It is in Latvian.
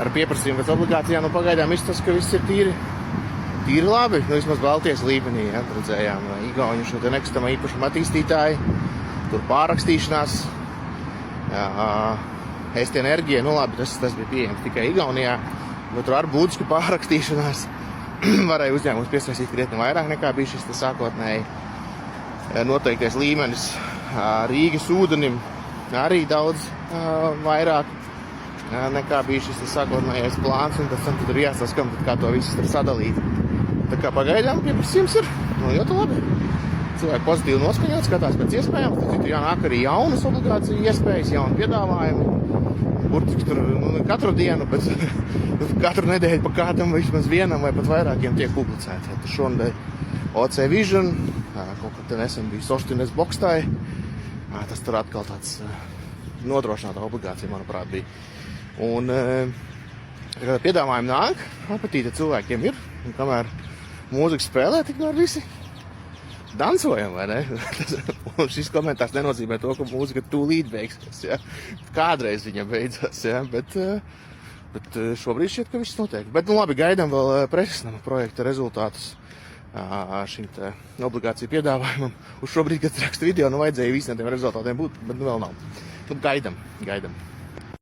ar pieprasījumu pēc obligācijām. Nu, pagaidām izstāsta, ka viss ir tīri labi. Nu, vismaz Baltijas līmenī, ja, redzējām Igauņu šo te nekustamā īpašuma attīstītāji. Tur pārrakstīšanās. Esti enerģija, nu labi, tas bija pieejams tikai Igaunijā. Bet tur ar būtisku pārrakstīšanās varēja uzņēmums piesaistīt krietni vairāk nekā bija šis sākotnēji noteiktais līmenis. Rīgas ūdenim arī daudz vairāk nekā bija šis sākotnējais plāns, un tad ir jāsaskam, kā to visu sadalīt. Tā kā pagaidām pieprasījums ir ļoti labi. Cilvēki pozitīvi noskaņot, skatās pēc iespējām, tad citu jānāk arī jaunas obligāciju iespējas, jauni piedāvājumi. Burtiski tur katru dienu, bet katru nedēļu pa kādam vai vismaz vienam vai pat vairākiem tiek publicēti. Tad šonadēļ OC Vision, kaut kā te nesen bija Soštines Bokstai, tas tur atkal tāds nodrošināta obligācija, manuprāt, bija. Un piedāvājumi nāk, apetīte cilvēkiem ir, un kamēr mūzika spēlē, tikmēr visi dansojam, vai ne? Un šis komentārs nenozīmē to, ka mūzika tūlīt beigsies, ja? Kādreiz viņa beidzās, ja? Bet šobrīd šķiet, ka viss notiek. Bet, nu labi, gaidām vēl preses nama projekta rezultātus šim te obligāciju piedāvājumam. Uz šobrīd, kad raksta video, nu vajadzēja visiem tiem rezultātiem būt, bet nu vēl nav. Nu, gaidam.